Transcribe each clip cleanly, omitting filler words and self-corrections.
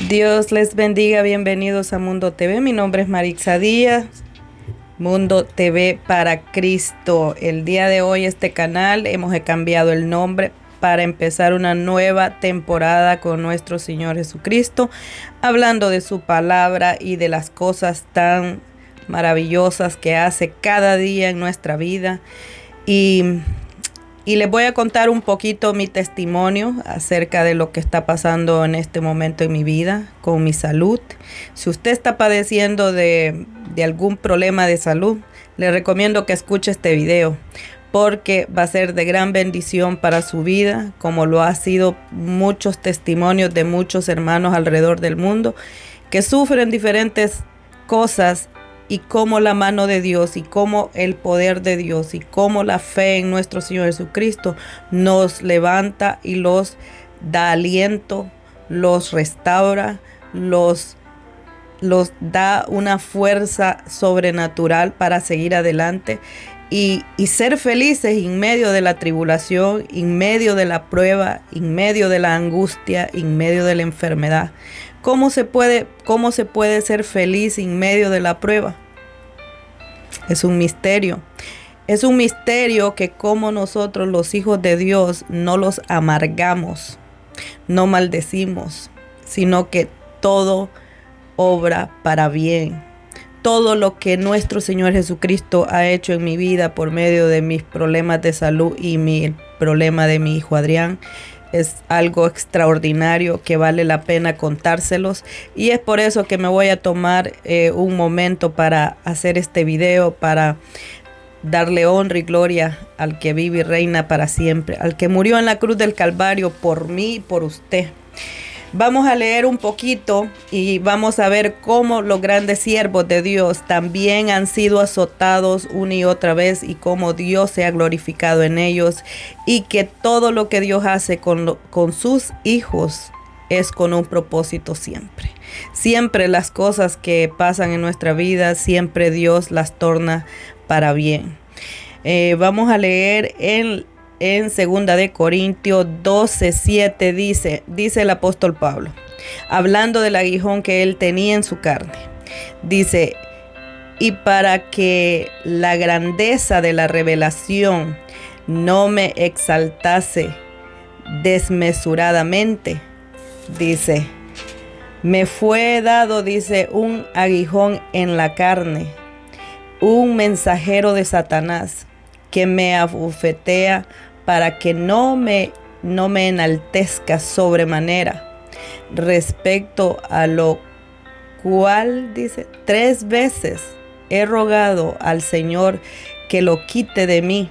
Dios les bendiga, bienvenidos a Mundo TV. Mi nombre es Marixa Díaz, Mundo TV para Cristo. El día de hoy este canal hemos cambiado el nombre para empezar una nueva temporada con nuestro Señor Jesucristo, hablando de su palabra y de las cosas tan maravillosas que hace cada día en nuestra vida. Y les voy a contar un poquito mi testimonio acerca de lo que está pasando en este momento en mi vida con mi salud. Si usted está padeciendo de algún problema de salud, le recomiendo que escuche este video porque va a ser de gran bendición para su vida, como lo ha sido muchos testimonios de muchos hermanos alrededor del mundo que sufren diferentes cosas, y cómo la mano de Dios y cómo el poder de Dios y cómo la fe en nuestro Señor Jesucristo nos levanta y los da aliento, los restaura, los da una fuerza sobrenatural para seguir adelante y ser felices en medio de la tribulación, en medio de la prueba, en medio de la angustia, en medio de la enfermedad. ¿Cómo se puede ser feliz en medio de la prueba? Es un misterio. Es un misterio que como nosotros los hijos de Dios no los amargamos, no maldecimos, sino que todo obra para bien. Todo lo que nuestro Señor Jesucristo ha hecho en mi vida por medio de mis problemas de salud y el problema de mi hijo Adrián es algo extraordinario que vale la pena contárselos, y es por eso que me voy a tomar un momento para hacer este video, para darle honra y gloria al que vive y reina para siempre, al que murió en la cruz del Calvario por mí y por usted. Vamos a leer un poquito y vamos a ver cómo los grandes siervos de Dios también han sido azotados una y otra vez y cómo Dios se ha glorificado en ellos, y que todo lo que Dios hace con sus hijos es con un propósito siempre. Siempre las cosas que pasan en nuestra vida, siempre Dios las torna para bien. Vamos a leer en 2 de Corintios 12:7 dice el apóstol Pablo, hablando del aguijón que él tenía en su carne. Dice: y para que la grandeza de la revelación no me exaltase desmesuradamente, dice, me fue dado, dice, un aguijón en la carne, un mensajero de Satanás que me abofetea para que no me enaltezca sobremanera, respecto a lo cual, dice, 3 veces he rogado al Señor que lo quite de mí,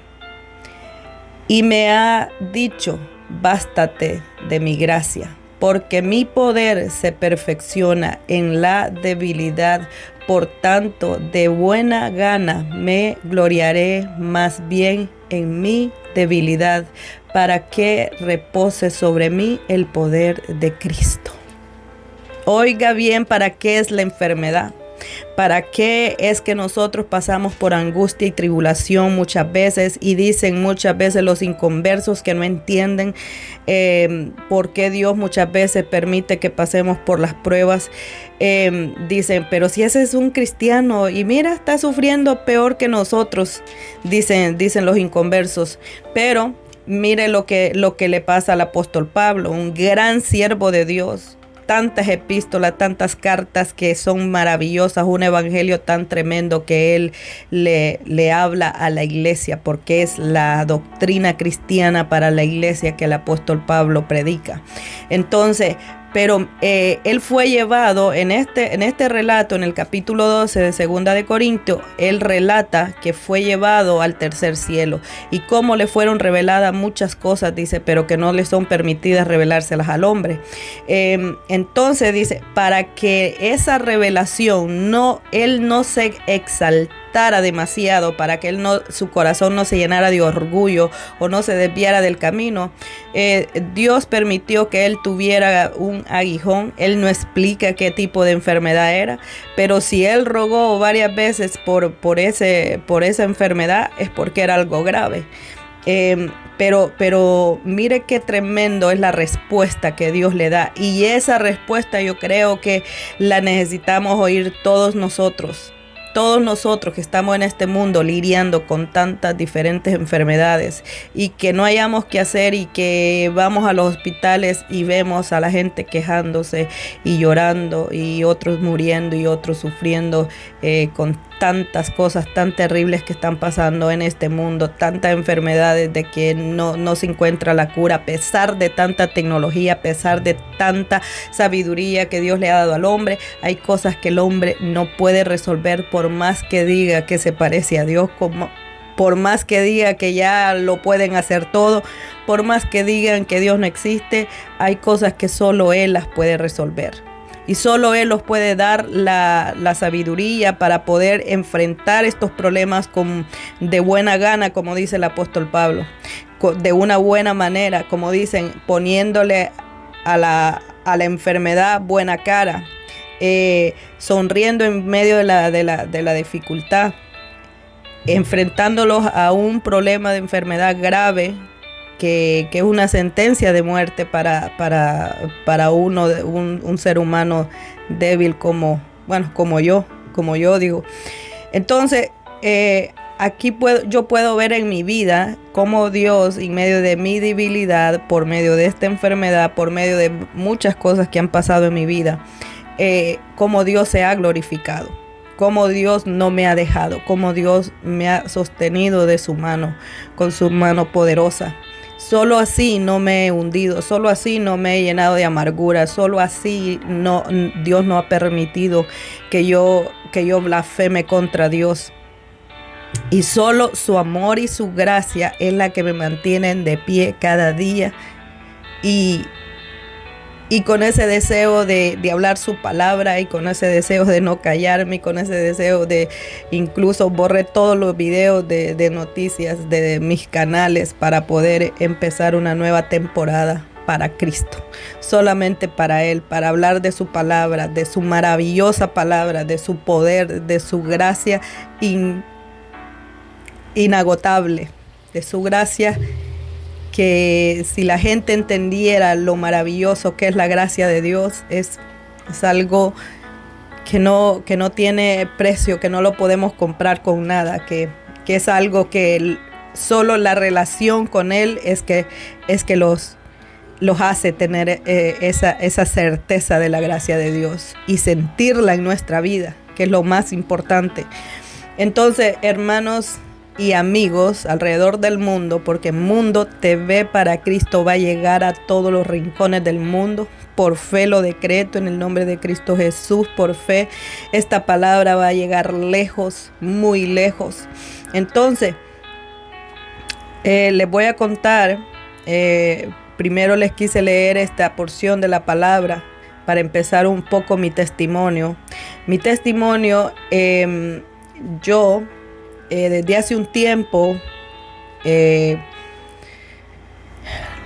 y me ha dicho: bástate de mi gracia, porque mi poder se perfecciona en la debilidad. Por tanto, de buena gana me gloriaré más bien en mi debilidad, para que repose sobre mí el poder de Cristo. Oiga bien, ¿para qué es la enfermedad? ¿Para qué es que nosotros pasamos por angustia y tribulación muchas veces? Y dicen muchas veces los inconversos que no entienden por qué Dios muchas veces permite que pasemos por las pruebas. Dicen, pero si ese es un cristiano y mira, está sufriendo peor que nosotros, dicen los inconversos. Pero mire lo que le pasa al apóstol Pablo, un gran siervo de Dios. Tantas epístolas, tantas cartas que son maravillosas, un evangelio tan tremendo que él le habla a la iglesia, porque es la doctrina cristiana para la iglesia que el apóstol Pablo predica. Entonces, pero él fue llevado en este relato, en el capítulo 12 de 2 de Corintios, él relata que fue llevado al tercer cielo y cómo le fueron reveladas muchas cosas, dice, pero que no le son permitidas revelárselas al hombre. Entonces dice, para que esa revelación él no se exaltara demasiado, para que su corazón no se llenara de orgullo o no se desviara del camino, Dios permitió que él tuviera un aguijón. Él no explica qué tipo de enfermedad era, pero si él rogó varias veces por esa enfermedad, es porque era algo grave. Pero mire qué tremendo es la respuesta que Dios le da. Y esa respuesta yo creo que la necesitamos oír todos nosotros. Todos nosotros que estamos en este mundo lidiando con tantas diferentes enfermedades y que no hayamos qué hacer y que vamos a los hospitales y vemos a la gente quejándose y llorando y otros muriendo y otros sufriendo con tantas cosas tan terribles que están pasando en este mundo, tantas enfermedades de que no se encuentra la cura a pesar de tanta tecnología, a pesar de tanta sabiduría que Dios le ha dado al hombre. Hay cosas que el hombre no puede resolver por más que diga que se parece a Dios, por más que diga que ya lo pueden hacer todo, por más que digan que Dios no existe, hay cosas que solo Él las puede resolver. Y solo Él nos puede dar la sabiduría para poder enfrentar estos problemas de buena gana, como dice el apóstol Pablo, de una buena manera, como dicen, poniéndole a la enfermedad buena cara, sonriendo en medio de la dificultad, enfrentándolos a un problema de enfermedad grave, que es una sentencia de muerte para un ser humano débil como yo digo. Entonces, aquí yo puedo ver en mi vida cómo Dios, en medio de mi debilidad, por medio de esta enfermedad, por medio de muchas cosas que han pasado en mi vida, cómo Dios se ha glorificado, cómo Dios no me ha dejado, cómo Dios me ha sostenido de su mano, con su mano poderosa. Solo así no me he hundido, solo así no me he llenado de amargura, solo así Dios no ha permitido que yo blasfeme contra Dios. Y solo su amor y su gracia es la que me mantienen de pie cada día. Y con ese deseo de hablar su palabra y con ese deseo de no callarme y con ese deseo de incluso borré todos los videos de noticias de mis canales para poder empezar una nueva temporada para Cristo, solamente para Él, para hablar de su palabra, de su maravillosa palabra, de su poder, de su gracia inagotable, de su gracia que si la gente entendiera lo maravilloso que es la gracia de Dios, es algo que no tiene precio, que no lo podemos comprar con nada, que es algo que solo la relación con Él es que los hace tener esa certeza de la gracia de Dios y sentirla en nuestra vida, que es lo más importante. Entonces, hermanos y amigos alrededor del mundo, porque Mundo TV para Cristo va a llegar a todos los rincones del mundo. Por fe lo decreto en el nombre de Cristo Jesús. Por fe esta palabra va a llegar lejos, muy lejos. Entonces, les voy a contar, primero les quise leer esta porción de la palabra para empezar un poco mi testimonio. Mi testimonio, yo desde hace un tiempo,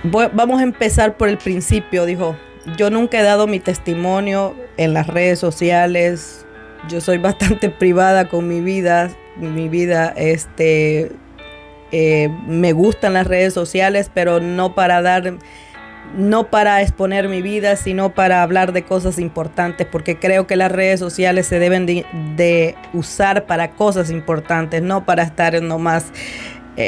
vamos a empezar por el principio. Dijo, yo nunca he dado mi testimonio en las redes sociales. Yo soy bastante privada con mi vida. Me gustan las redes sociales, pero no para exponer mi vida, sino para hablar de cosas importantes, porque creo que las redes sociales se deben de usar para cosas importantes, no para estar nomás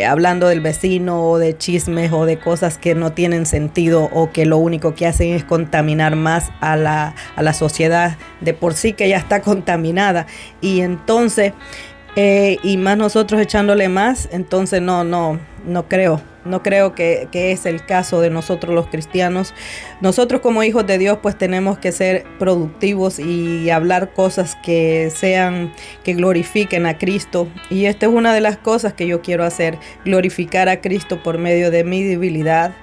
hablando del vecino o de chismes o de cosas que no tienen sentido o que lo único que hacen es contaminar más a la sociedad de por sí que ya está contaminada. Y entonces, y más nosotros echándole más, entonces no creo que es el caso de nosotros los cristianos. Nosotros como hijos de Dios pues tenemos que ser productivos y hablar cosas que glorifiquen a Cristo. Y esta es una de las cosas que yo quiero hacer, glorificar a Cristo por medio de mi debilidad.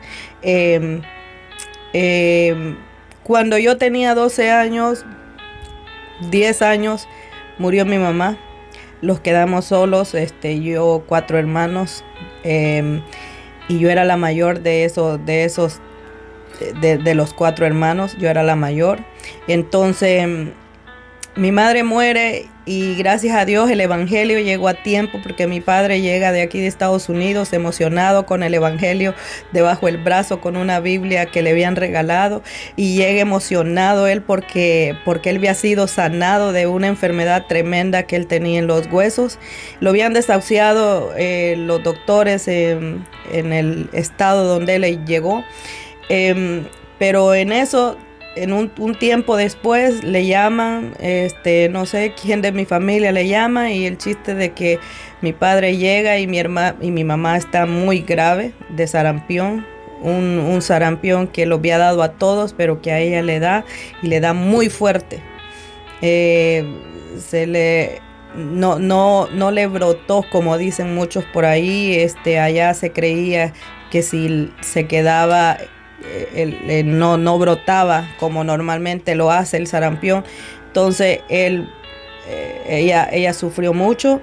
Cuando yo tenía 12 años, 10 años, murió mi mamá. Los quedamos solos, yo 4 hermanos, y yo era la mayor de los 4 hermanos, yo era la mayor. Entonces Mi madre muere y gracias a Dios el evangelio llegó a tiempo, porque mi padre llega de aquí de Estados Unidos emocionado con el evangelio debajo del brazo, con una Biblia que le habían regalado, y llega emocionado él porque él había sido sanado de una enfermedad tremenda que él tenía en los huesos. Lo habían desahuciado los doctores en el estado donde él llegó. Pero en eso, en un tiempo después le llaman, no sé quién de mi familia le llama, y el chiste de que mi padre llega y mi mamá está muy grave de sarampión, un sarampión que lo había dado a todos, pero que a ella le da, y le da muy fuerte. Eh, no le brotó como dicen muchos por ahí. Allá se creía que si se quedaba, no brotaba como normalmente lo hace el sarampión. Entonces ella sufrió mucho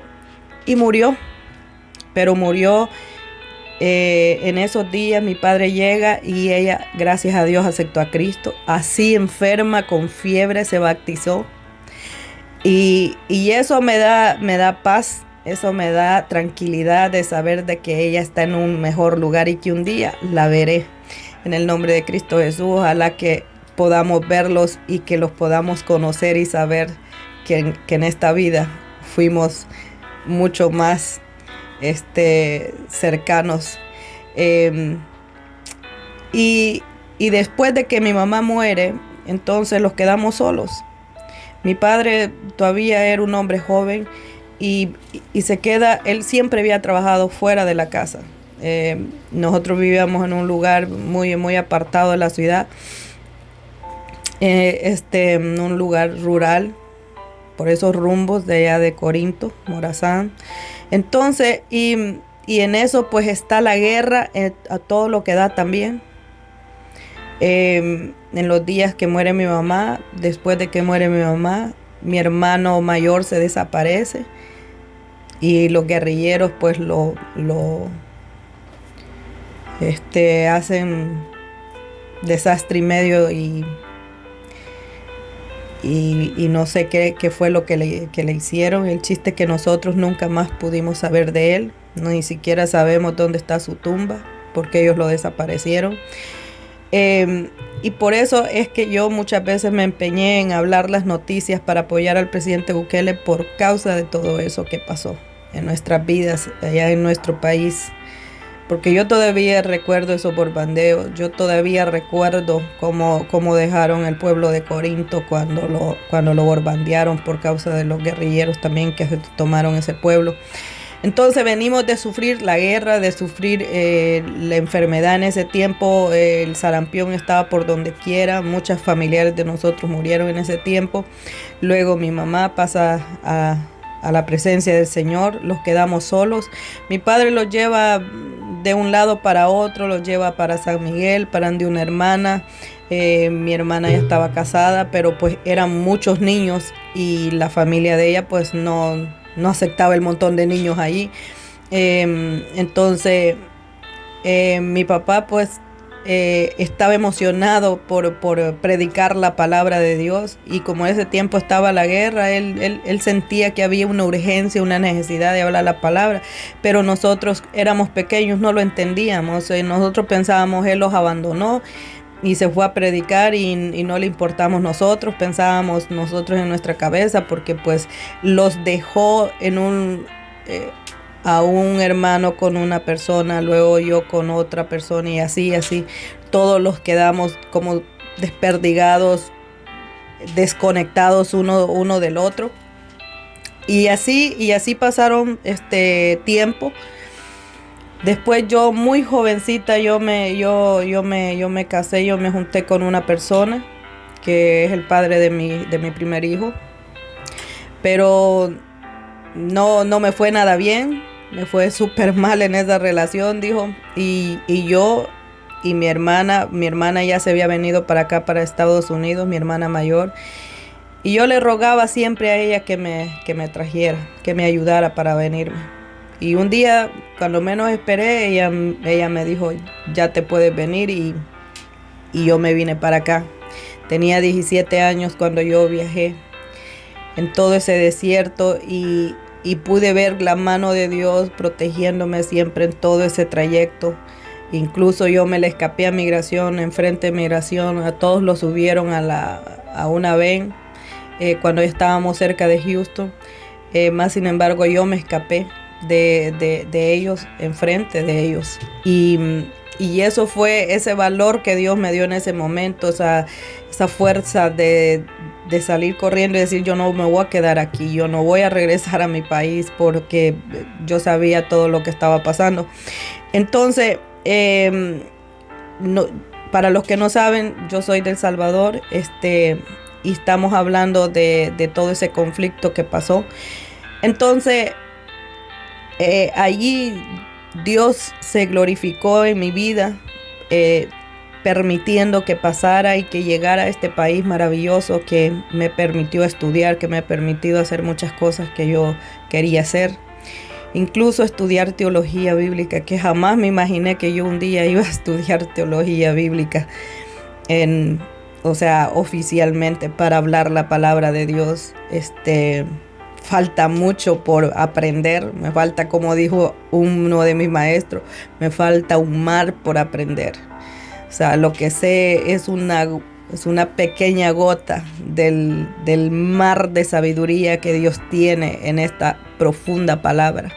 y murió, pero murió en esos días. Mi padre llega y ella, gracias a Dios, aceptó a Cristo. Así enferma, con fiebre, se bautizó. Y eso me da paz, eso me da tranquilidad de saber de que ella está en un mejor lugar y que un día la veré. En el nombre de Cristo Jesús, ojalá que podamos verlos y que los podamos conocer y saber que en esta vida fuimos mucho más cercanos. Y después de que mi mamá muere, entonces los quedamos solos. Mi padre todavía era un hombre joven y se queda. Él siempre había trabajado fuera de la casa. Nosotros vivíamos en un lugar muy, muy apartado de la ciudad, en un lugar rural, por esos rumbos de allá de Corinto, Morazán. Entonces, y en eso pues está la guerra a todo lo que da también. En los días que muere mi mamá, después de que muere mi mamá, mi hermano mayor se desaparece y los guerrilleros pues lo hacen desastre y medio, y no sé qué fue lo que le hicieron. El chiste es que nosotros nunca más pudimos saber de él, ni siquiera sabemos dónde está su tumba, porque ellos lo desaparecieron. Y por eso es que yo muchas veces me empeñé en hablar las noticias para apoyar al presidente Bukele, por causa de todo eso que pasó en nuestras vidas allá en nuestro país. Porque yo todavía recuerdo esos bombardeos, yo todavía recuerdo cómo dejaron el pueblo de Corinto cuando lo bombardearon, por causa de los guerrilleros también que tomaron ese pueblo. Entonces venimos de sufrir la guerra, de sufrir la enfermedad en ese tiempo. El sarampión estaba por donde quiera, muchos familiares de nosotros murieron en ese tiempo. Luego mi mamá pasa a la presencia del Señor, los quedamos solos. Mi padre los lleva de un lado para otro, los lleva para San Miguel, para donde una hermana. Mi hermana ya estaba casada, pero pues eran muchos niños y la familia de ella pues no aceptaba el montón de niños allí. Entonces mi papá pues estaba emocionado por predicar la palabra de Dios, y como en ese tiempo estaba la guerra, él sentía que había una urgencia, una necesidad de hablar la palabra, pero nosotros éramos pequeños, no lo entendíamos. Nosotros pensábamos, él los abandonó y se fue a predicar y no le importamos nosotros, pensábamos nosotros en nuestra cabeza, porque pues los dejó a un hermano con una persona, luego yo con otra persona, y así, todos los quedamos como desperdigados, desconectados uno del otro. Y así pasaron tiempo. Después yo, muy jovencita, yo me casé, yo me junté con una persona que es el padre de mi primer hijo. Pero no me fue nada bien, me fue súper mal en esa relación, dijo. Y yo y mi hermana ya se había venido para acá, para Estados Unidos, mi hermana mayor. Y yo le rogaba siempre a ella que me trajera, que me ayudara para venirme. Y un día, cuando menos esperé, ella me dijo, ya te puedes venir, y yo me vine para acá. Tenía 17 años cuando yo viajé. en todo ese desierto y pude ver la mano de Dios protegiéndome siempre en todo ese trayecto. Incluso yo me le escapé a migración, enfrente de migración, a todos los subieron a una van cuando estábamos cerca de Houston. Más sin embargo yo me escapé de ellos, enfrente de ellos. Y eso fue ese valor que Dios me dio en ese momento, esa fuerza de salir corriendo y decir, yo no me voy a quedar aquí, yo no voy a regresar a mi país, porque yo sabía todo lo que estaba pasando. Entonces, no, para los que no saben, yo soy de El Salvador, y estamos hablando de todo ese conflicto que pasó. Entonces, allí Dios se glorificó en mi vida, permitiendo que pasara y que llegara a este país maravilloso que me permitió estudiar, que me ha permitido hacer muchas cosas que yo quería hacer. Incluso estudiar teología bíblica, que jamás me imaginé que yo un día iba a estudiar teología bíblica, o sea, oficialmente, para hablar la palabra de Dios. Falta mucho por aprender, me falta, como dijo uno de mis maestros, me falta un mar por aprender. O sea, lo que sé es una pequeña gota del mar de sabiduría que Dios tiene en esta profunda palabra.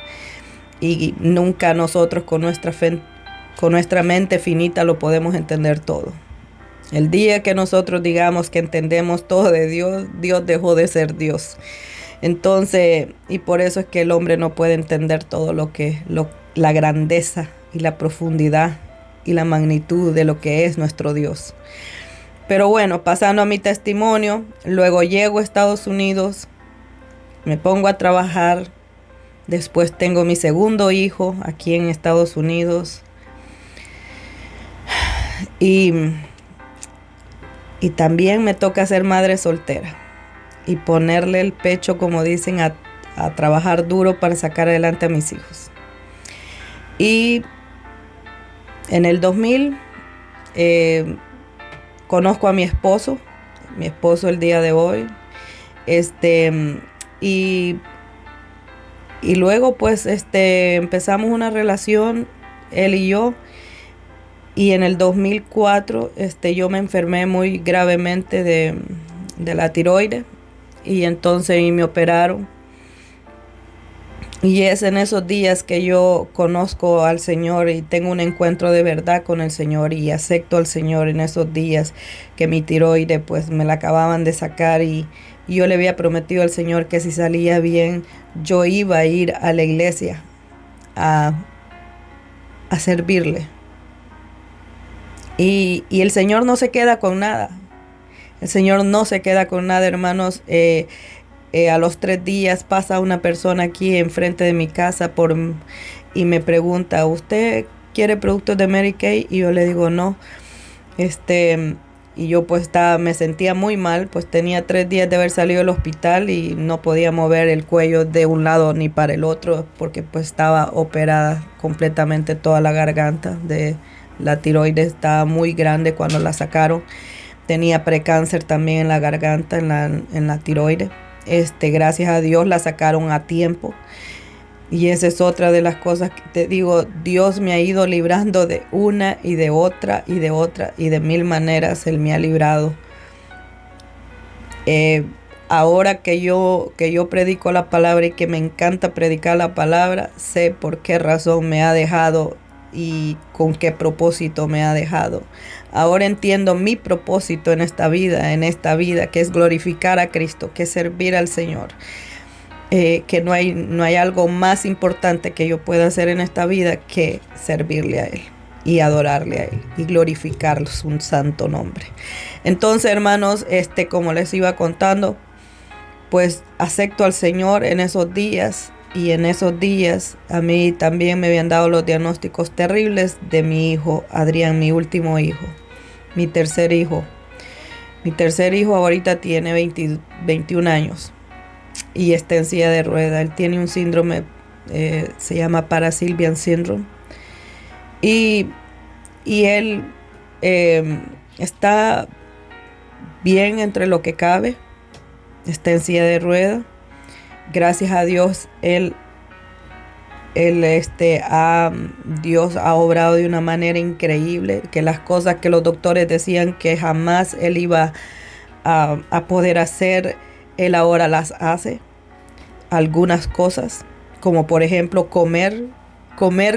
Y nunca nosotros con nuestra mente finita lo podemos entender todo. El día que nosotros digamos que entendemos todo de Dios, Dios dejó de ser Dios. Entonces, y por eso es que el hombre no puede entender todo la grandeza y la profundidad y la magnitud de lo que es nuestro Dios. Pero bueno, pasando a mi testimonio, luego llego a Estados Unidos, me pongo a trabajar, después tengo mi segundo hijo aquí en Estados Unidos y también me toca ser madre soltera y ponerle el pecho, como dicen, a trabajar duro para sacar adelante a mis hijos. Y en el 2000 conozco a mi esposo el día de hoy, y luego pues empezamos una relación, él y yo, y en el 2004 yo me enfermé muy gravemente de la tiroides, y entonces me operaron. Y es en esos días que yo conozco al Señor y tengo un encuentro de verdad con el Señor y acepto al Señor en esos días que mi tiroides pues me la acababan de sacar, y yo le había prometido al Señor que si salía bien yo iba a ir a la iglesia a servirle. Y el Señor no se queda con nada. El Señor no se queda con nada, hermanos. A los 3 días pasa una persona aquí enfrente de mi casa y me pregunta, ¿usted quiere productos de Mary Kay? Y yo le digo no. Y yo pues me sentía muy mal, pues tenía 3 días de haber salido del hospital y no podía mover el cuello de un lado ni para el otro, porque pues estaba operada completamente toda la garganta. De la tiroides estaba muy grande cuando la sacaron. Tenía precáncer también en la garganta, en la tiroides. Gracias a Dios la sacaron a tiempo. Y esa es otra de las cosas que te digo, Dios me ha ido librando de una y de otra y de otra y de mil maneras Él me ha librado. Ahora que yo predico la palabra y que me encanta predicar la palabra, sé por qué razón me ha dejado y con qué propósito me ha dejado. Ahora entiendo mi propósito en esta vida, que es glorificar a Cristo, que es servir al Señor. Que no hay algo más importante que yo pueda hacer en esta vida que servirle a Él y adorarle a Él y glorificar su santo nombre. Entonces, hermanos, como les iba contando, pues acepto al Señor en esos días. Y en esos días a mí también me habían dado los diagnósticos terribles de mi hijo, Adrián, mi último hijo, mi tercer hijo. Mi tercer hijo ahorita tiene 21 años y está en silla de rueda. Él tiene un síndrome, se llama Parasylvian Syndrome. Y él está bien entre lo que cabe. está en silla de ruedas. Gracias a Dios, Dios ha obrado de una manera increíble, que las cosas que los doctores decían que jamás él iba a poder hacer, él ahora las hace. Algunas cosas, como por ejemplo comer,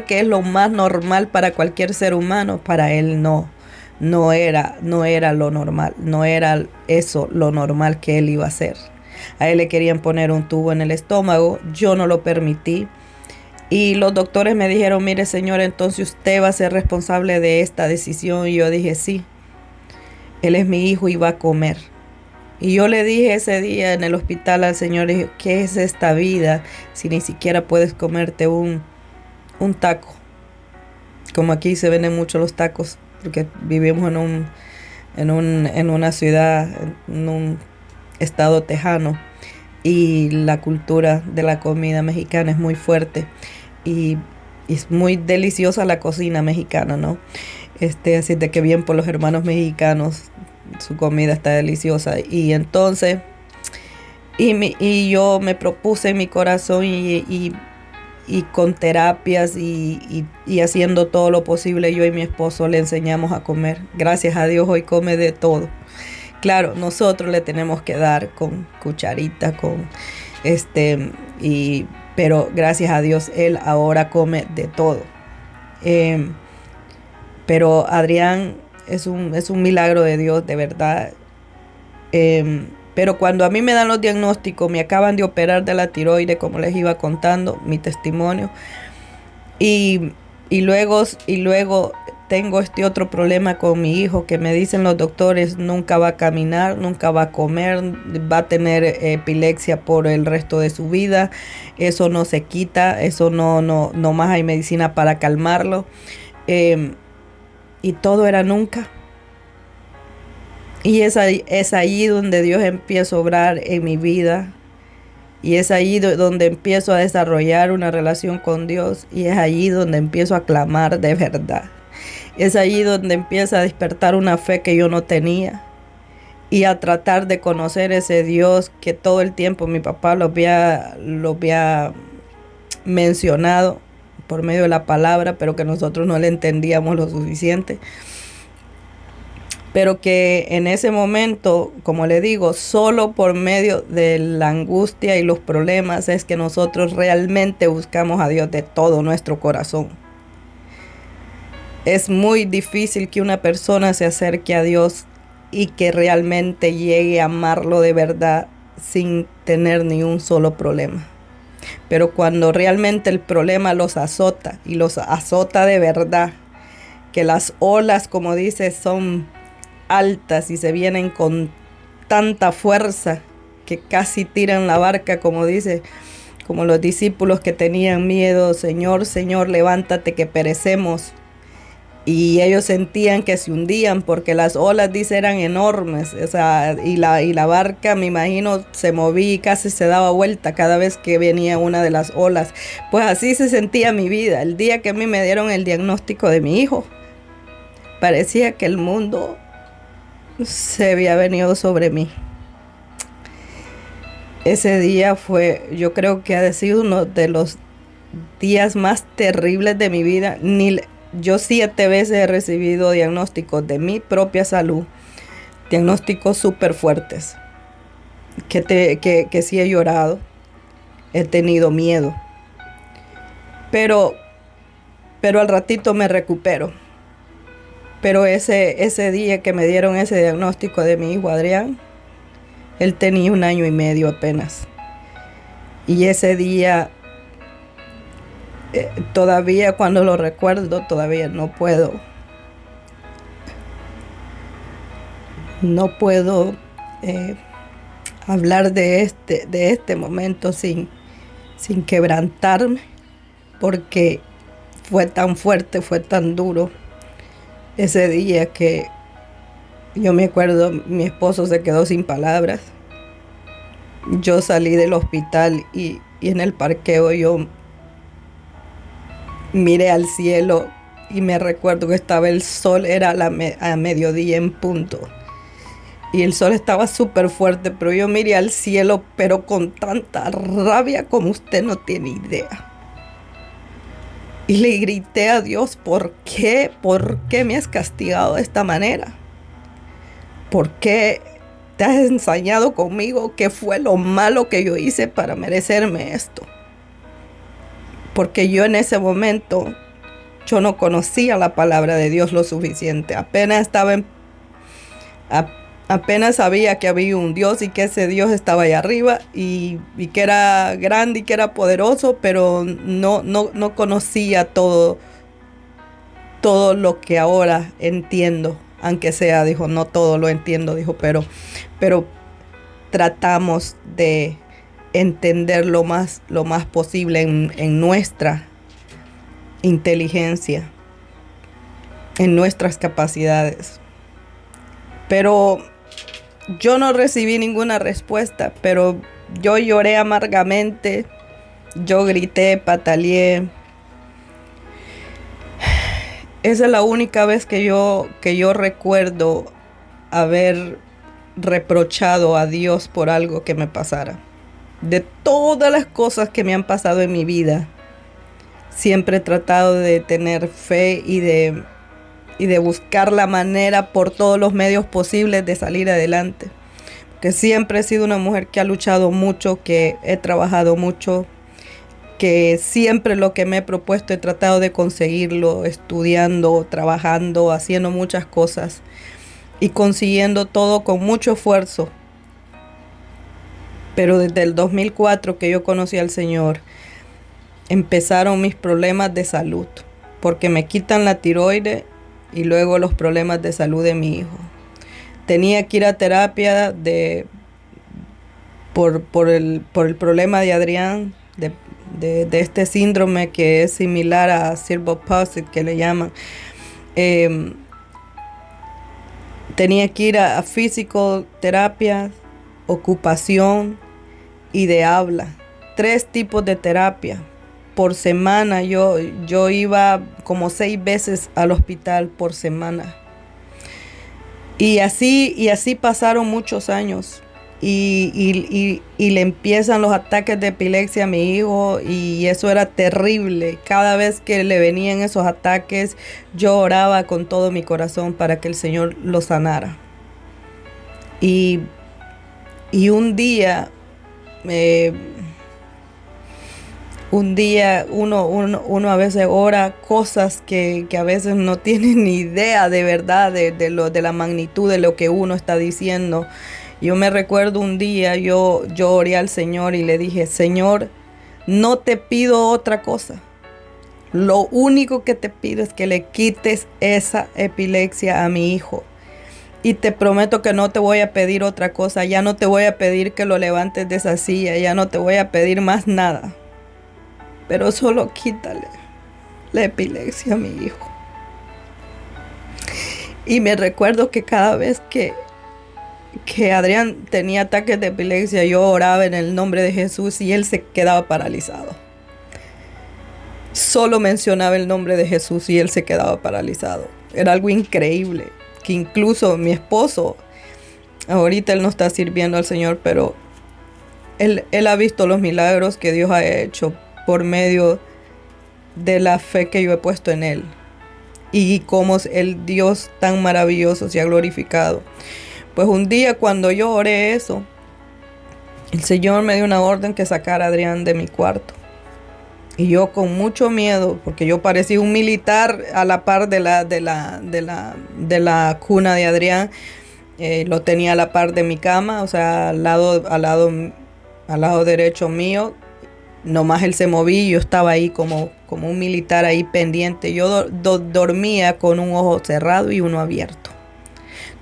que es lo más normal para cualquier ser humano, para él no era lo normal, no era eso lo normal que él iba a hacer. A él le querían poner un tubo en el estómago, yo no lo permití. Y los doctores me dijeron, mire señor, entonces usted va a ser responsable de esta decisión. Y yo dije, sí, él es mi hijo y va a comer. Y yo le dije ese día en el hospital al Señor, le dije, ¿qué es esta vida si ni siquiera puedes comerte un taco? Como aquí se venden mucho los tacos, porque vivimos en una ciudad, en un estado tejano, y la cultura de la comida mexicana es muy fuerte y es muy deliciosa la cocina mexicana, ¿no? Así de que bien por los hermanos mexicanos, su comida está deliciosa. Y entonces, y yo me propuse en mi corazón y con terapias y haciendo todo lo posible, yo y mi esposo le enseñamos a comer. Gracias a Dios hoy come de todo. Claro, nosotros le tenemos que dar con cucharita, pero gracias a Dios él ahora come de todo. Pero Adrián es un milagro de Dios, de verdad. Pero cuando a mí me dan los diagnósticos, me acaban de operar de la tiroides, como les iba contando, mi testimonio. Y luego tengo este otro problema con mi hijo, que me dicen los doctores, nunca va a caminar, nunca va a comer, va a tener epilepsia por el resto de su vida. Eso no se quita, eso no más hay medicina para calmarlo. Y todo era nunca. Y es ahí donde Dios empieza a obrar en mi vida. Y es ahí donde empiezo a desarrollar una relación con Dios. Y es ahí donde empiezo a clamar de verdad. Es ahí donde empieza a despertar una fe que yo no tenía. Y a tratar de conocer ese Dios que todo el tiempo mi papá lo había mencionado por medio de la palabra, pero que nosotros no le entendíamos lo suficiente. Pero que en ese momento, como le digo, solo por medio de la angustia y los problemas es que nosotros realmente buscamos a Dios de todo nuestro corazón. Es muy difícil que una persona se acerque a Dios y que realmente llegue a amarlo de verdad sin tener ni un solo problema. Pero cuando realmente el problema los azota y los azota de verdad, que las olas, como dice, son altas y se vienen con tanta fuerza que casi tiran la barca, como dice, como los discípulos que tenían miedo, Señor, Señor, levántate que perecemos. Y ellos sentían que se hundían porque las olas, dice, eran enormes. O sea, y la barca, me imagino, se movía y casi se daba vuelta cada vez que venía una de las olas. Pues así se sentía mi vida. El día que a mí me dieron el diagnóstico de mi hijo, parecía que el mundo se había venido sobre mí. Ese día yo creo que ha sido uno de los días más terribles de mi vida. Yo 7 veces he recibido diagnósticos de mi propia salud, diagnósticos súper fuertes, que sí he llorado, he tenido miedo, pero al ratito me recupero. Pero ese día que me dieron ese diagnóstico de mi hijo Adrián, él tenía 1 año y medio apenas. Y ese día, todavía cuando lo recuerdo, todavía no puedo hablar de este momento sin quebrantarme, porque fue tan fuerte, fue tan duro. Ese día que yo me acuerdo, mi esposo se quedó sin palabras. Yo salí del hospital y en el parqueo yo miré al cielo y me recuerdo que estaba el sol, era a mediodía en punto. y el sol estaba súper fuerte, pero yo miré al cielo, pero con tanta rabia como usted no tiene idea. Y le grité a Dios, ¿por qué? ¿Por qué me has castigado de esta manera? ¿Por qué te has ensañado conmigo? ¿Qué fue lo malo que yo hice para merecerme esto? Porque yo en ese momento, yo no conocía la palabra de Dios lo suficiente. Apenas sabía que había un Dios y que ese Dios estaba allá arriba y que era grande y que era poderoso, pero no conocía todo lo que ahora entiendo. Aunque sea, dijo, no todo lo entiendo, dijo, pero tratamos de entender lo más posible en nuestra inteligencia, en nuestras capacidades. Pero yo no recibí ninguna respuesta, pero yo lloré amargamente, yo grité, pataleé. Esa es la única vez que yo recuerdo haber reprochado a Dios por algo que me pasara. De todas las cosas que me han pasado en mi vida, siempre he tratado de tener fe y de buscar la manera por todos los medios posibles de salir adelante. Que siempre he sido una mujer que ha luchado mucho, que he trabajado mucho, que siempre lo que me he propuesto he tratado de conseguirlo, estudiando, trabajando, haciendo muchas cosas y consiguiendo todo con mucho esfuerzo. Pero desde el 2004 que yo conocí al Señor, empezaron mis problemas de salud, porque me quitan la tiroides y luego los problemas de salud de mi hijo. Tenía que ir a terapia por el problema de Adrián, de este síndrome que es similar a cerebral palsy, que le llaman. Tenía que ir a fisioterapia, ocupación y de habla. 3 tipos de terapia. Por semana yo iba como 6 veces al hospital por semana. Y así pasaron muchos años. Y le empiezan los ataques de epilepsia a mi hijo y eso era terrible. Cada vez que le venían esos ataques, yo oraba con todo mi corazón para que el Señor lo sanara. Y un día uno a veces ora cosas que a veces no tiene ni idea de verdad de la magnitud de lo que uno está diciendo. Yo me recuerdo un día, yo oré al Señor y le dije, Señor, no te pido otra cosa. Lo único que te pido es que le quites esa epilepsia a mi hijo. Y te prometo que no te voy a pedir otra cosa. Ya no te voy a pedir que lo levantes de esa silla. Ya no te voy a pedir más nada. Pero solo quítale la epilepsia a mi hijo. Y me recuerdo que cada vez que Adrián tenía ataques de epilepsia, yo oraba en el nombre de Jesús y él se quedaba paralizado. Solo mencionaba el nombre de Jesús y él se quedaba paralizado. Era algo increíble, que incluso mi esposo, ahorita él no está sirviendo al Señor, pero él ha visto los milagros que Dios ha hecho por medio de la fe que yo he puesto en él. Y cómo el Dios tan maravilloso se ha glorificado. Pues un día cuando yo oré eso, el Señor me dio una orden que sacara a Adrián de mi cuarto. Y yo con mucho miedo, porque yo parecía un militar a la par de la cuna de Adrián, lo tenía a la par de mi cama, o sea, al lado derecho mío. Nomás él se movía y yo estaba ahí como un militar ahí pendiente. Yo dormía con un ojo cerrado y uno abierto.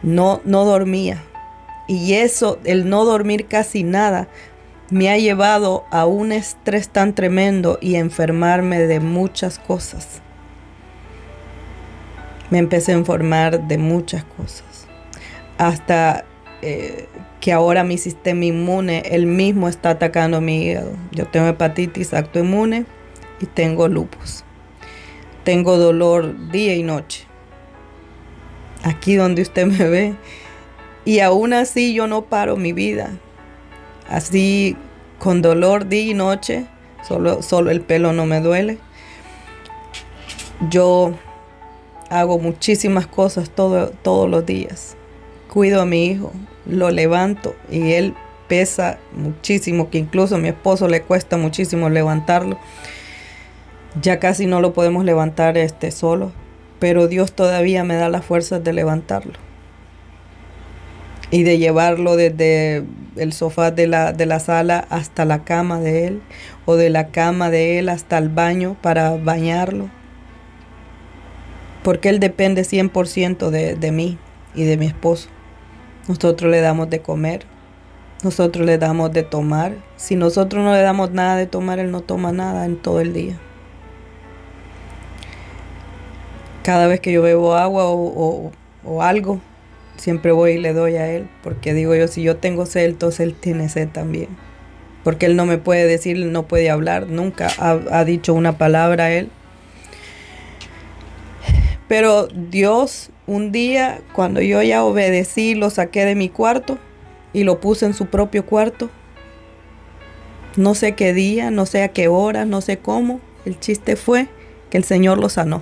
No dormía. Y eso, el no dormir casi nada, me ha llevado a un estrés tan tremendo y a enfermarme de muchas cosas. Me empecé a enfermar de muchas cosas. Hasta que ahora mi sistema inmune, él mismo está atacando mi hígado. Yo tengo hepatitis autoinmune y tengo lupus. Tengo dolor día y noche. Aquí donde usted me ve, Y aún así yo no paro mi vida. Así con dolor día y noche, solo el pelo no me duele. Yo hago muchísimas cosas todos los días. Cuido a mi hijo, lo levanto y él pesa muchísimo, que incluso a mi esposo le cuesta muchísimo levantarlo. Ya casi no lo podemos levantar solo, pero Dios todavía me da las fuerzas de levantarlo y de llevarlo desde el sofá de la sala hasta la cama de él, o de la cama de él hasta el baño para bañarlo, porque él depende 100% de mí y de mi esposo. Nosotros le damos de comer, nosotros le damos de tomar. Si nosotros no le damos nada de tomar, él no toma nada en todo el día. Cada vez que yo bebo agua o algo, siempre voy y le doy a él, porque digo yo, si yo tengo sed, entonces él tiene sed también. Porque él no me puede decir, no puede hablar, nunca ha dicho una palabra a él. Pero Dios, un día, cuando yo ya obedecí, lo saqué de mi cuarto y lo puse en su propio cuarto. No sé qué día, no sé a qué hora, no sé cómo. El chiste fue que el Señor lo sanó.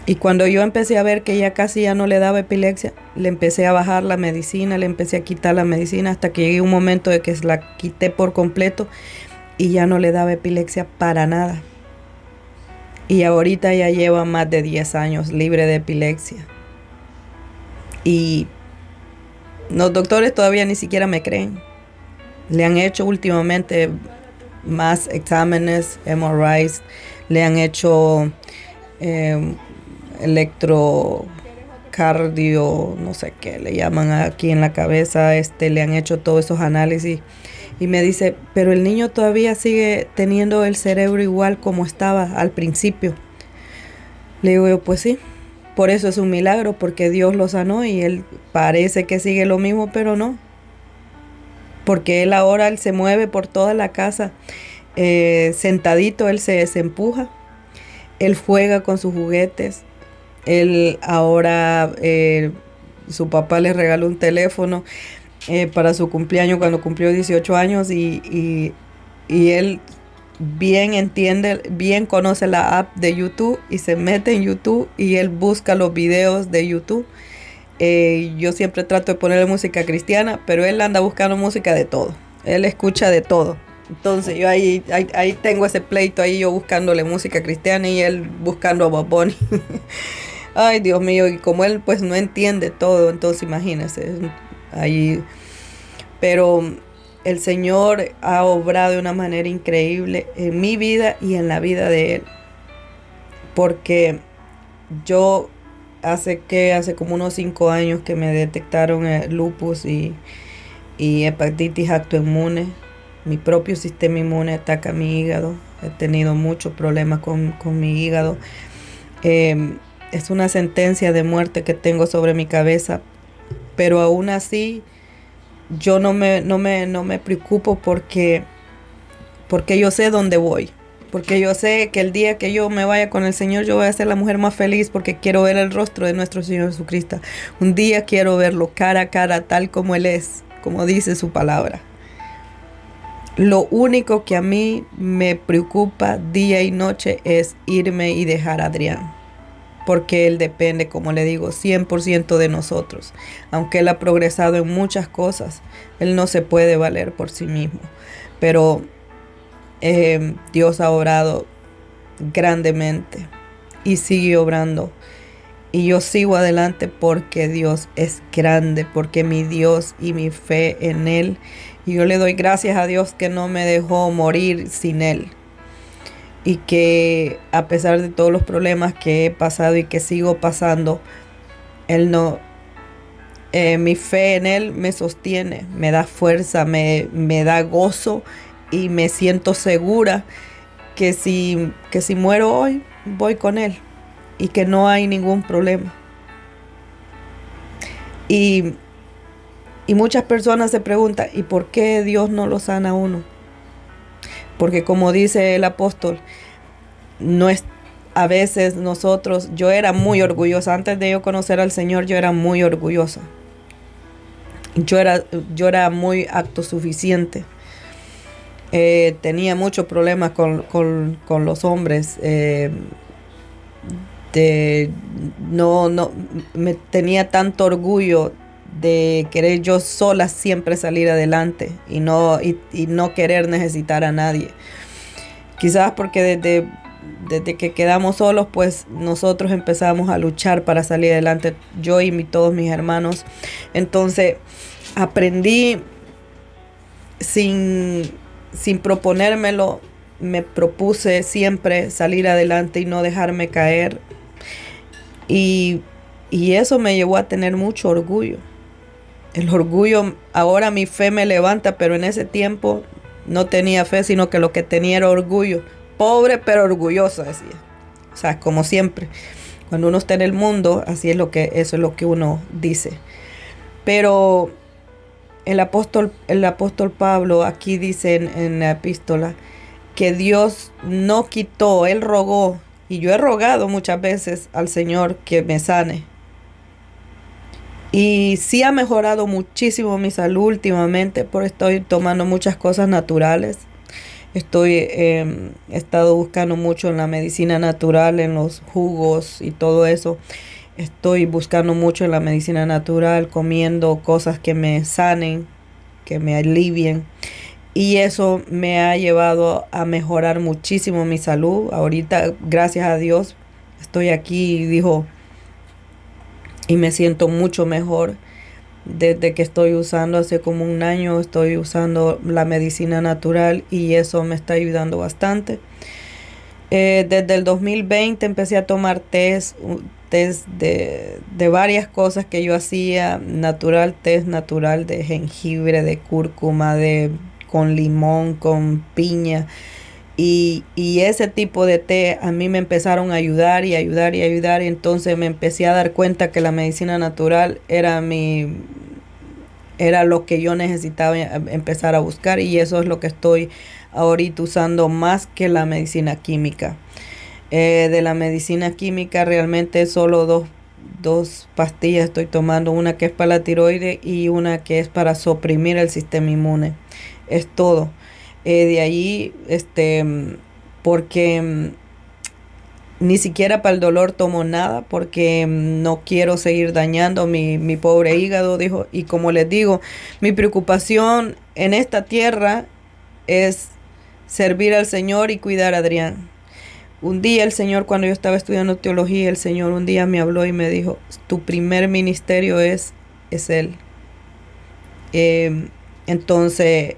Y cuando yo empecé a ver que ya casi ya no le daba epilepsia, le empecé a bajar la medicina, le empecé a quitar la medicina hasta que llegué un momento de que la quité por completo y ya no le daba epilepsia para nada. Y ahorita ya lleva más de 10 años libre de epilepsia. Y los doctores todavía ni siquiera me creen. Le han hecho últimamente más exámenes, MRIs, le han hecho electrocardio, no sé qué le llaman aquí en la cabeza, le han hecho todos esos análisis. Y me dice, pero el niño todavía sigue teniendo el cerebro igual como estaba al principio. Le digo yo, pues sí, por eso es un milagro, porque Dios lo sanó y él parece que sigue lo mismo, pero no. Porque él se mueve por toda la casa, sentadito, él se empuja, él juega con sus juguetes. Él ahora, su papá le regaló un teléfono para su cumpleaños cuando cumplió 18 años y él bien entiende, bien conoce la app de YouTube y se mete en YouTube y él busca los videos de YouTube. Yo siempre trato de ponerle música cristiana, pero él anda buscando música de todo. Él escucha de todo. Entonces yo ahí tengo ese pleito ahí, yo buscándole música cristiana y él buscando a Bad Bunny. Ay, Dios mío, y como él pues no entiende todo, entonces imagínense ahí. Pero el Señor ha obrado de una manera increíble en mi vida y en la vida de él. Porque yo hace como unos 5 años que me detectaron lupus y hepatitis autoinmune. Mi propio sistema inmune ataca mi hígado. He tenido muchos problemas con mi hígado. Es una sentencia de muerte que tengo sobre mi cabeza, pero aún así yo no me preocupo porque yo sé dónde voy, porque yo sé que el día que yo me vaya con el Señor yo voy a ser la mujer más feliz, porque quiero ver el rostro de nuestro Señor Jesucristo. Un día quiero verlo cara a cara, tal como Él es, como dice su palabra. Lo único que a mí me preocupa día y noche es irme y dejar a Adrián, porque él depende, como le digo, 100% de nosotros. Aunque él ha progresado en muchas cosas, él no se puede valer por sí mismo. Pero Dios ha obrado grandemente y sigue obrando. Y yo sigo adelante porque Dios es grande, porque mi Dios y mi fe en Él. Y yo le doy gracias a Dios que no me dejó morir sin Él. Y que a pesar de todos los problemas que he pasado y que sigo pasando, mi fe en Él me sostiene, me da fuerza, me da gozo y me siento segura que si muero hoy, voy con Él y que no hay ningún problema. Y muchas personas se preguntan, ¿y por qué Dios no lo sana a uno? Porque como dice el apóstol, a veces yo era muy orgullosa. Antes de yo conocer al Señor, yo era muy orgullosa. Yo era muy autosuficiente. Tenía muchos problemas con los hombres. Me tenía tanto orgullo de querer yo sola siempre salir adelante y no querer necesitar a nadie. Quizás porque desde que quedamos solos, pues nosotros empezamos a luchar para salir adelante, yo y todos mis hermanos. Entonces aprendí sin proponérmelo, me propuse siempre salir adelante y no dejarme caer. Y eso me llevó a tener mucho orgullo. El orgullo, ahora mi fe me levanta, pero en ese tiempo no tenía fe, sino que lo que tenía era orgullo. Pobre pero orgullosa, decía. O sea, como siempre. Cuando uno está en el mundo, eso es lo que uno dice. Pero el apóstol Pablo aquí dice en la epístola que Dios no quitó, Él rogó, y yo he rogado muchas veces al Señor que me sane. Y sí ha mejorado muchísimo mi salud últimamente, porque estoy tomando muchas cosas naturales. He estado buscando mucho en la medicina natural, en los jugos y todo eso. Estoy buscando mucho en la medicina natural, comiendo cosas que me sanen, que me alivien. Y eso me ha llevado a mejorar muchísimo mi salud. Ahorita, gracias a Dios, estoy aquí y me siento mucho mejor. Desde que estoy usando, hace como un año, estoy usando la medicina natural y eso me está ayudando bastante. Desde el 2020 empecé a tomar test de varias cosas que yo hacía, test natural de jengibre, de cúrcuma, con limón, con piña. Y ese tipo de té a mí me empezaron a ayudar y ayudar y ayudar. Y entonces me empecé a dar cuenta que la medicina natural era lo que yo necesitaba empezar a buscar. Y eso es lo que estoy ahorita usando más que la medicina química. De la medicina química realmente solo dos pastillas estoy tomando. Una que es para la tiroides y una que es para suprimir el sistema inmune. Es todo. De allí, porque ni siquiera para el dolor tomo nada, porque no quiero seguir dañando mi pobre hígado, dijo. Y como les digo, mi preocupación en esta tierra es servir al Señor y cuidar a Adrián. Un día el Señor, cuando yo estaba estudiando teología, el Señor un día me habló y me dijo, tu primer ministerio es Él. Entonces,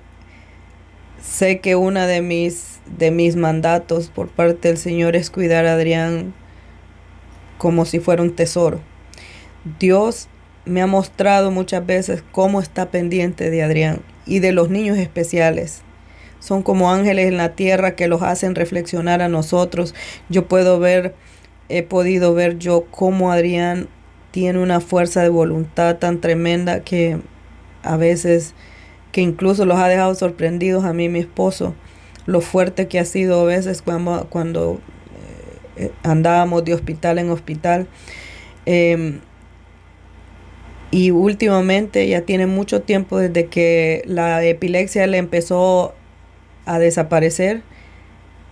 sé que una de mis mandatos por parte del Señor es cuidar a Adrián como si fuera un tesoro. Dios me ha mostrado muchas veces cómo está pendiente de Adrián y de los niños especiales. Son como ángeles en la tierra que los hacen reflexionar a nosotros. He podido ver yo cómo Adrián tiene una fuerza de voluntad tan tremenda que a veces, que incluso los ha dejado sorprendidos a mí y mi esposo, lo fuerte que ha sido a veces cuando andábamos de hospital en hospital. Y últimamente, ya tiene mucho tiempo desde que la epilepsia le empezó a desaparecer,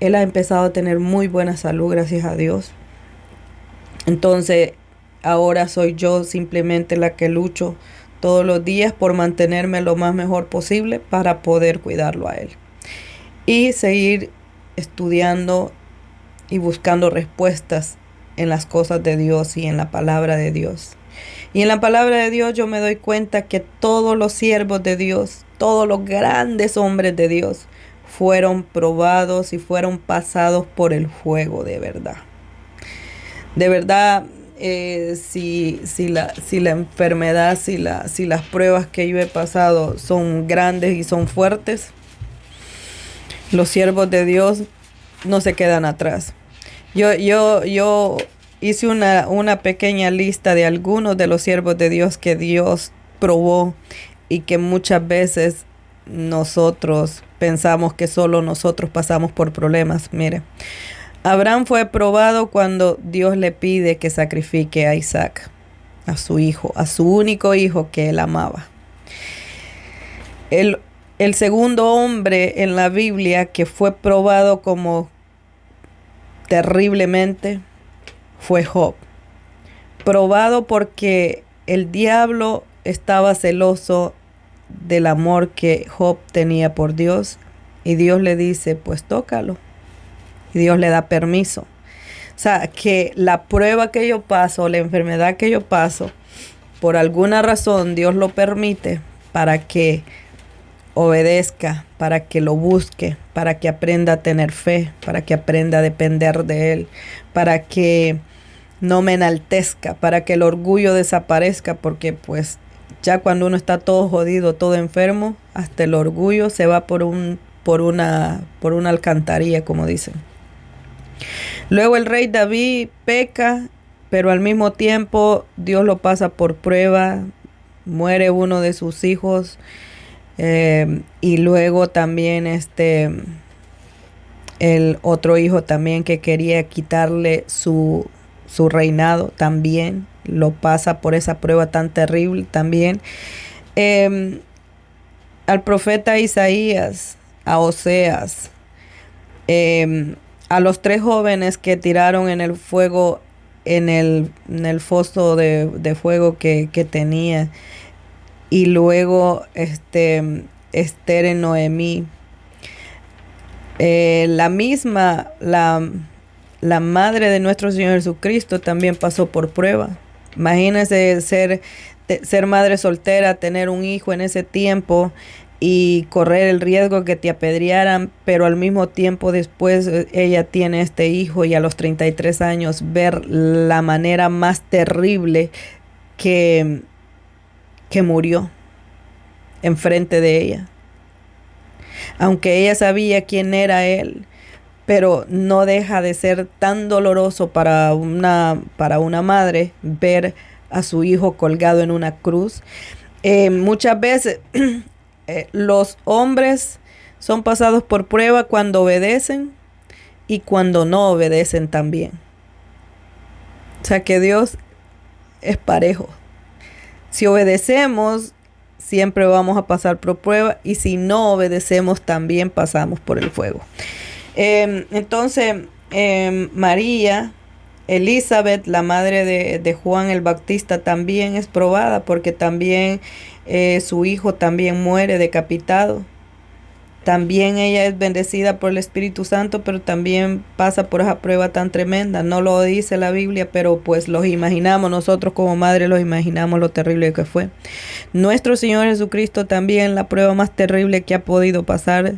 él ha empezado a tener muy buena salud, gracias a Dios. Entonces, ahora soy yo simplemente la que lucho todos los días por mantenerme lo más mejor posible para poder cuidarlo a él. Y seguir estudiando y buscando respuestas en las cosas de Dios y en la palabra de Dios. Y en la palabra de Dios yo me doy cuenta que todos los siervos de Dios, todos los grandes hombres de Dios, fueron probados y fueron pasados por el fuego de verdad. De verdad, si la enfermedad, si las pruebas que yo he pasado son grandes y son fuertes, los siervos de Dios no se quedan atrás. Yo hice una pequeña lista de algunos de los siervos de Dios que Dios probó y que muchas veces nosotros pensamos que solo nosotros pasamos por problemas. Mire, Abraham fue probado cuando Dios le pide que sacrifique a Isaac, a su hijo, a su único hijo que él amaba. El segundo hombre en la Biblia que fue probado como terriblemente fue Job. Probado porque el diablo estaba celoso del amor que Job tenía por Dios, y Dios le dice, pues tócalo, y Dios le da permiso. O sea, que la prueba que yo paso, la enfermedad que yo paso, por alguna razón Dios lo permite para que obedezca, para que lo busque, para que aprenda a tener fe, para que aprenda a depender de Él, para que no me enaltezca, para que el orgullo desaparezca, porque pues ya cuando uno está todo jodido, todo enfermo, hasta el orgullo se va por una alcantarilla, como dicen. Luego el rey David peca, pero al mismo tiempo Dios lo pasa por prueba, muere uno de sus hijos, y luego también el otro hijo también que quería quitarle su reinado, también lo pasa por esa prueba tan terrible también. Al profeta Isaías, a Oseas, a los 3 jóvenes que tiraron en el fuego, en el foso de fuego que tenía, y luego Esther en Noemí. La madre de nuestro Señor Jesucristo también pasó por prueba. Imagínense ser madre soltera, tener un hijo en ese tiempo y correr el riesgo que te apedrearan, pero al mismo tiempo después ella tiene este hijo, y a los 33 años ver la manera más terrible que murió enfrente de ella. Aunque ella sabía quién era él, pero no deja de ser tan doloroso para una madre ver a su hijo colgado en una cruz. Muchas veces los hombres son pasados por prueba cuando obedecen y cuando no obedecen también. O sea que Dios es parejo. Si obedecemos, siempre vamos a pasar por prueba, y si no obedecemos, también pasamos por el fuego. Entonces, María, Elizabeth, la madre de Juan el Bautista, también es probada porque también su hijo también muere decapitado. También ella es bendecida por el Espíritu Santo, pero también pasa por esa prueba tan tremenda. No lo dice la Biblia, pero pues los imaginamos, nosotros como madres los imaginamos lo terrible que fue. Nuestro Señor Jesucristo también, la prueba más terrible que ha podido pasar,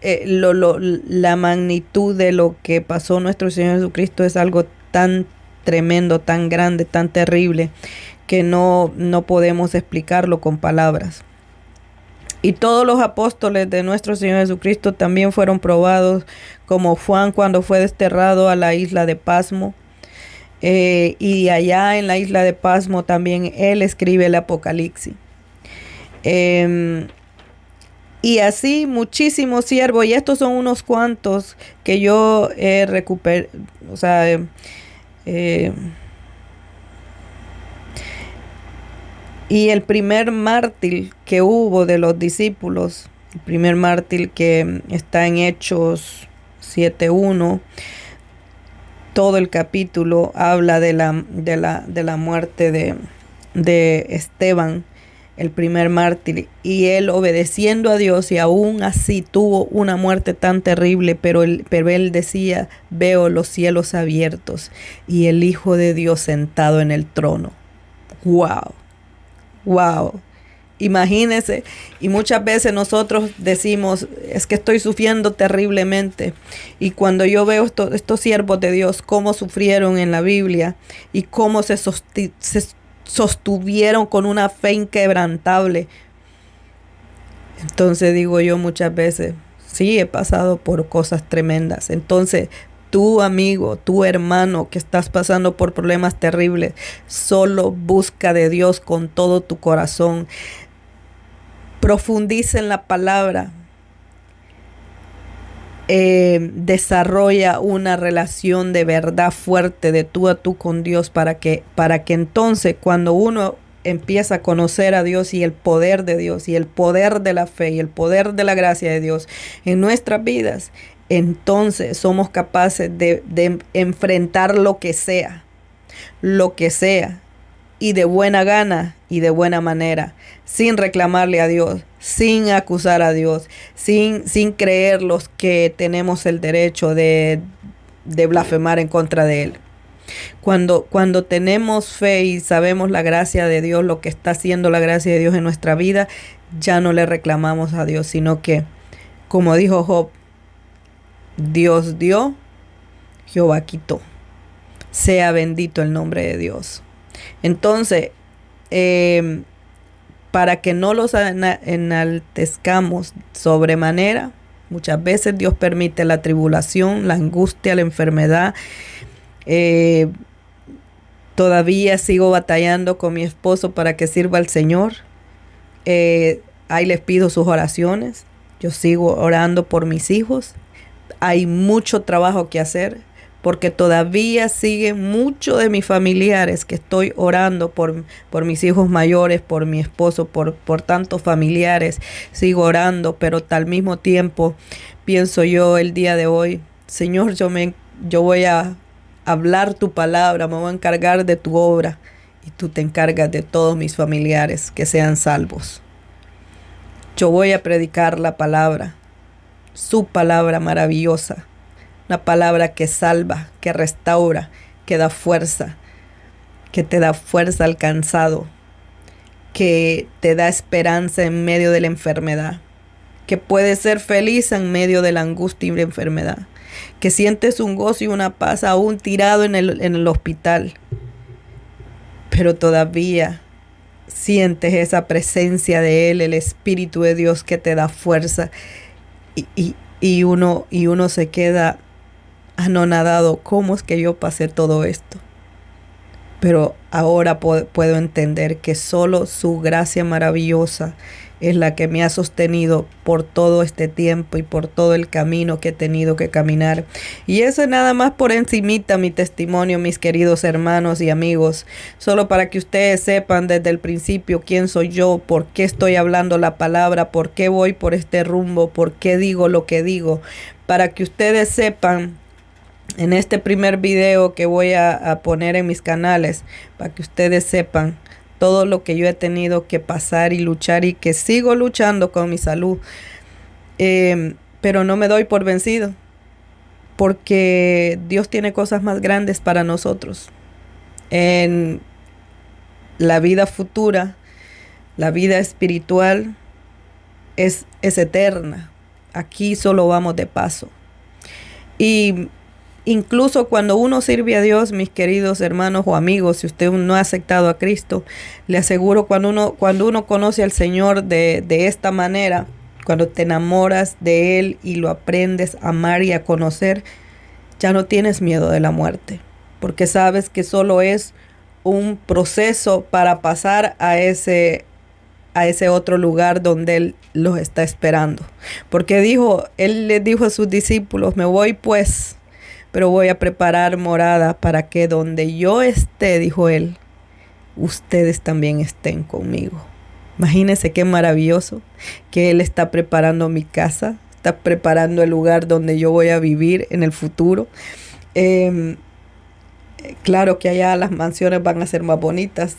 la magnitud de lo que pasó nuestro Señor Jesucristo es algo tan tremendo, tan grande, tan terrible, que no podemos explicarlo con palabras. Y todos los apóstoles de nuestro Señor Jesucristo también fueron probados, como Juan cuando fue desterrado a la isla de Pasmo. Y allá en la isla de Pasmo también él escribe el Apocalipsis. Y así muchísimos siervos, y estos son unos cuantos que yo he recuperado, o sea, y el primer mártir que hubo de los discípulos, el primer mártir que está en Hechos 7:1, todo el capítulo habla de la muerte de Esteban, el primer mártir, y él obedeciendo a Dios, y aún así tuvo una muerte tan terrible, pero él decía: veo los cielos abiertos y el Hijo de Dios sentado en el trono. Wow. Imagínense, y muchas veces nosotros decimos: es que estoy sufriendo terriblemente. Y cuando yo veo estos siervos de Dios, cómo sufrieron en la Biblia y cómo se sostuvieron con una fe inquebrantable, entonces digo yo muchas veces: sí, he pasado por cosas tremendas. Entonces, tú amigo, tu hermano que estás pasando por problemas terribles, solo busca de Dios con todo tu corazón. Profundiza en la palabra. desarrolla una relación de verdad fuerte de tú a tú con Dios para que entonces cuando uno empieza a conocer a Dios y el poder de Dios y el poder de la fe y el poder de la gracia de Dios en nuestras vidas, entonces somos capaces de enfrentar lo que sea, y de buena gana y de buena manera, sin reclamarle a Dios, sin acusar a Dios, sin creerlos que tenemos el derecho de blasfemar en contra de Él. Cuando tenemos fe y sabemos la gracia de Dios, lo que está haciendo la gracia de Dios en nuestra vida, ya no le reclamamos a Dios, sino que, como dijo Job, Dios dio, Jehová quitó. Sea bendito el nombre de Dios. Entonces, para que no los enaltezcamos sobremanera, muchas veces Dios permite la tribulación, la angustia, la enfermedad. Todavía sigo batallando con mi esposo para que sirva al Señor. Ahí les pido sus oraciones. Yo sigo orando por mis hijos. Hay mucho trabajo que hacer, porque todavía siguen muchos de mis familiares que estoy orando por mis hijos mayores, por mi esposo, por tantos familiares. Sigo orando, pero al mismo tiempo pienso yo el día de hoy, Señor, yo voy a hablar tu palabra, me voy a encargar de tu obra y tú te encargas de todos mis familiares que sean salvos. Yo voy a predicar la palabra, su palabra maravillosa, una palabra que salva, que restaura, que da fuerza, que te da fuerza al cansado, que te da esperanza en medio de la enfermedad, que puedes ser feliz en medio de la angustia y la enfermedad, que sientes un gozo y una paz aún tirado en el hospital, pero todavía sientes esa presencia de Él, el Espíritu de Dios que te da fuerza, y uno se queda anonadado. ¿Cómo es que yo pasé todo esto? Pero ahora puedo entender que solo su gracia maravillosa es la que me ha sostenido por todo este tiempo y por todo el camino que he tenido que caminar. Y eso es nada más por encimita mi testimonio, mis queridos hermanos y amigos. Solo para que ustedes sepan desde el principio quién soy yo, por qué estoy hablando la palabra, por qué voy por este rumbo, por qué digo lo que digo. Para que ustedes sepan en este primer video que voy a poner en mis canales, para que ustedes sepan todo lo que yo he tenido que pasar y luchar y que sigo luchando con mi salud. Pero no me doy por vencido, porque Dios tiene cosas más grandes para nosotros. En la vida futura, la vida espiritual es eterna. Aquí solo vamos de paso. Y incluso cuando uno sirve a Dios, mis queridos hermanos o amigos, si usted no ha aceptado a Cristo, le aseguro, cuando uno conoce al Señor de esta manera, cuando te enamoras de Él y lo aprendes a amar y a conocer, ya no tienes miedo de la muerte, porque sabes que solo es un proceso para pasar a ese otro lugar donde Él los está esperando. Porque Él les dijo a sus discípulos, me voy pues, pero voy a preparar morada para que donde yo esté, dijo Él, ustedes también estén conmigo. Imagínense qué maravilloso que Él está preparando mi casa, está preparando el lugar donde yo voy a vivir en el futuro. Claro que allá las mansiones van a ser más bonitas.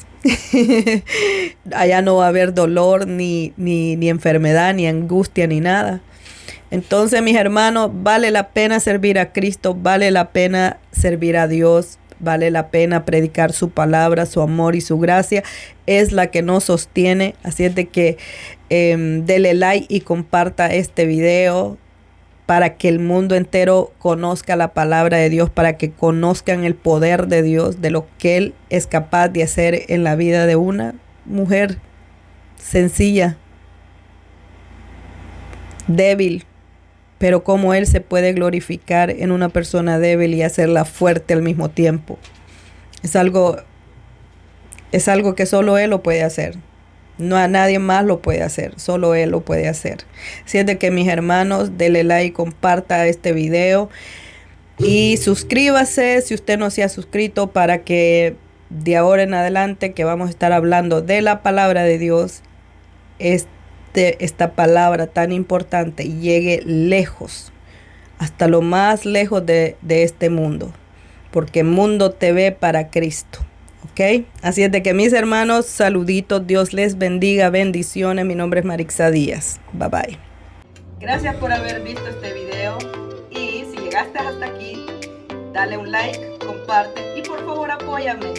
Allá no va a haber dolor, ni enfermedad, ni angustia, ni nada. Entonces, mis hermanos, vale la pena servir a Cristo, vale la pena servir a Dios, vale la pena predicar su palabra, su amor y su gracia es la que nos sostiene. Así es de que dele like y comparta este video para que el mundo entero conozca la palabra de Dios, para que conozcan el poder de Dios, de lo que Él es capaz de hacer en la vida de una mujer sencilla, débil, pero cómo Él se puede glorificar en una persona débil y hacerla fuerte al mismo tiempo. Es algo que solo Él lo puede hacer. No a nadie más lo puede hacer, solo Él lo puede hacer. Así es de que mis hermanos, denle like, comparta este video y suscríbase si usted no se ha suscrito para que de ahora en adelante que vamos a estar hablando de la palabra de Dios, esta palabra tan importante llegue lejos, hasta lo más lejos de este mundo, porque Mundo TV para Cristo. ¿Ok? Así es de que mis hermanos, saluditos, Dios les bendiga, bendiciones. Mi nombre es Marixa Díaz. Bye bye. Gracias por haber visto este video y si llegaste hasta aquí, dale un like, comparte y por favor apóyame.